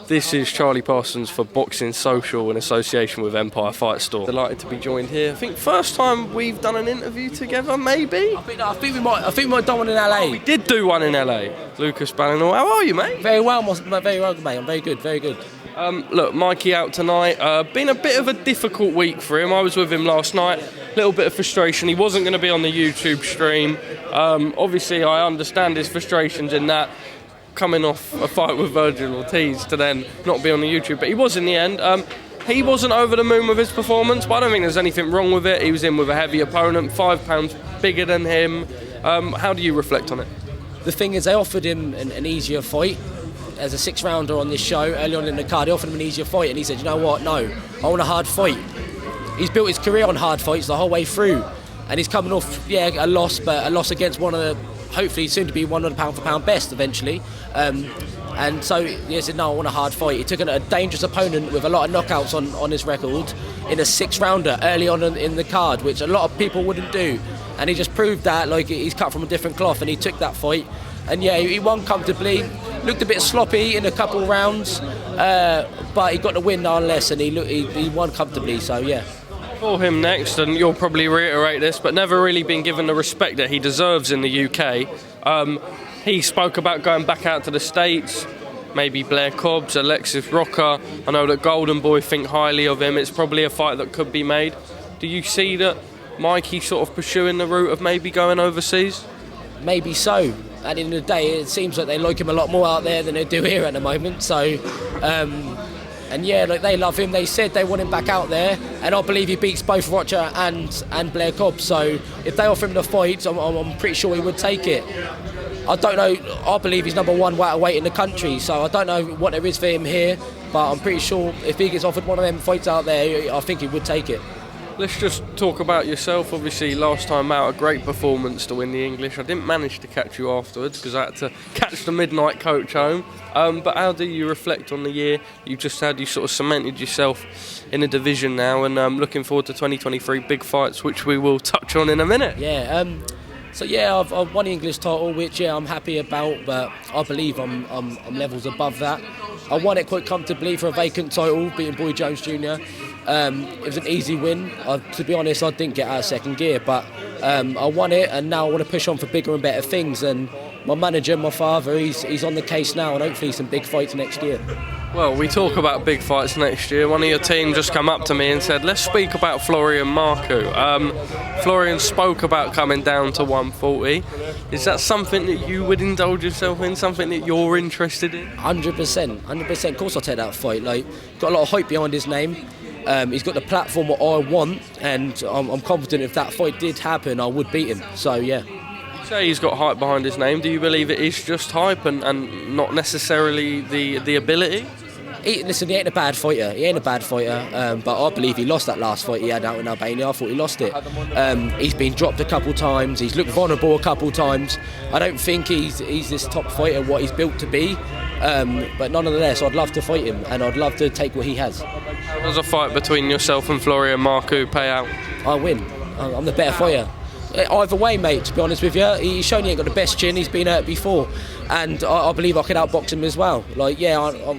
This is Charlie Parsons for Boxing Social in association with Empire Fight Store. Delighted to be joined here. I think first time we've done an interview together, maybe? I think we might have done one in LA. We did do one in LA. Lucas Ballinghall, how are you, mate? Very well, mate. I'm very good, very good. Look, Mikey out tonight. Been a bit of a difficult week for him. I was with him last night. Little bit of frustration. He wasn't going to be on the YouTube stream. Obviously, I understand his frustrations in that. Coming off a fight with Virgil Ortiz to then not be on the YouTube, but he was in the end. He wasn't over the moon with his performance, but I don't think there's anything wrong with it. He was in with a heavy opponent, 5 pounds bigger than him. How do you reflect on it? The thing is, they offered him an easier fight as a 6-rounder on this show early on in the card. They offered him an easier fight, and he said, "You know what? No, I want a hard fight." He's built his career on hard fights the whole way through, and he's coming off a loss, but a loss against one of the hopefully soon to be one of the pound for pound best eventually. And so he said, "No, I want a hard fight." He took a dangerous opponent with a lot of knockouts on his record in a 6-rounder early on in the card, which a lot of people wouldn't do. And he just proved that, like, he's cut from a different cloth, and he took that fight. And yeah, he won comfortably. Looked a bit sloppy in a couple of rounds, but he got the win nonetheless, and he won comfortably. So yeah. For him next, and you'll probably reiterate this, but never really been given the respect that he deserves in the UK. He spoke about going back out to the States, maybe Blair Cobbs, Alexis Rocker. I know that Golden Boy think highly of him. It's probably a fight that could be made. Do you see that Mikey sort of pursuing the route of maybe going overseas? Maybe so. At the end of the day, it seems like they like him a lot more out there than they do here at the moment. So, and yeah, like, they love him. They said they want him back out there, and I believe he beats both Roger and Blair Cobb. So if they offer him the fight, I'm pretty sure he would take it. I don't know. I believe he's number 1 welterweight in the country, so I don't know what there is for him here. But I'm pretty sure if he gets offered one of them fights out there, I think he would take it. Let's just talk about yourself. Obviously, last time out, a great performance to win the English. I didn't manage to catch you afterwards because I had to catch the midnight coach home. But how do you reflect on the year you just had? You sort of cemented yourself in a division now, and looking forward to 2023 big fights, which we will touch on in a minute. Yeah. So yeah, I've won the English title, which I'm happy about, but I believe I'm levels above that. I won it quite comfortably for a vacant title, beating Boy Jones Jr. It was an easy win. To be honest, I didn't get out of second gear, but I won it, and now I want to push on for bigger and better things. And my manager, my father, he's on the case now, and hopefully some big fights next year. Well, we talk about big fights next year. One of your team just come up to me and said, let's speak about Florian MARKU. Florian spoke about coming down to 140. Is that something that you would indulge yourself in, something that you're interested in? 100%. Of course I'll take that fight. Like, got a lot of hype behind his name. He's got the platform what I want, and I'm confident if that fight did happen, I would beat him. So yeah. You say he's got hype behind his name. Do you believe it is just hype and not necessarily the ability? Listen, he ain't a bad fighter. But I believe he lost that last fight he had out in Albania. I thought he lost it. He's been dropped a couple times. He's looked vulnerable a couple times. I don't think he's this top fighter what he's built to be. But nonetheless, I'd love to fight him, and I'd love to take what he has. How does a fight between yourself and Florian MARKU pay out? I win. I'm the better fighter. Either way, mate, to be honest with you, he's shown he ain't got the best chin. He's been hurt before, and I believe I could outbox him as well. Like, yeah,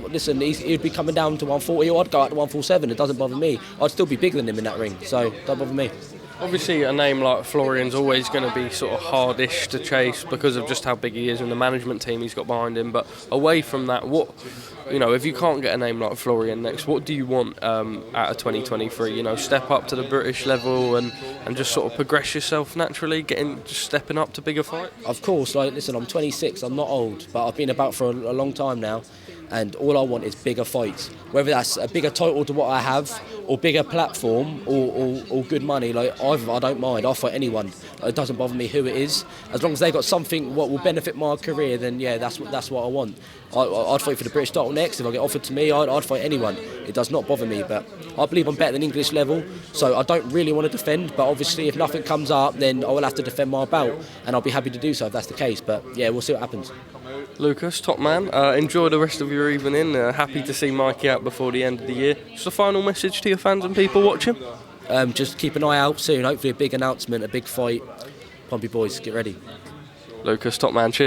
listen, he'd be coming down to 140, or I'd go out to 147. It doesn't bother me. I'd still be bigger than him in that ring, so don't bother me. Obviously, a name like Florian's always going to be sort of hardish to chase because of just how big he is and the management team he's got behind him. But away from that, if you can't get a name like Florian next, what do you want out of 2023? Step up to the British level and just sort of progress yourself naturally, just stepping up to bigger fights? Of course, listen, I'm 26, I'm not old, but I've been about for a long time now. And all I want is bigger fights, whether that's a bigger title to what I have, or bigger platform, or good money. Like, I don't mind. I'll fight anyone. It doesn't bother me who it is, as long as they got something what will benefit my career. Then yeah, that's what I want. I'd fight for the British title next. If I get offered to me, I'd fight anyone. It does not bother me, but I believe I'm better than English level, so I don't really want to defend. But obviously, if nothing comes up, then I will have to defend my belt, and I'll be happy to do so if that's the case. But yeah, we'll see what happens. Lucas, top man, enjoy the rest of your evening. Happy to see Mikey out before the end of the year. Just a final message to your fans and people watching? Just keep an eye out soon. Hopefully a big announcement, a big fight. Pompey boys, get ready. Lucas, top man, cheers.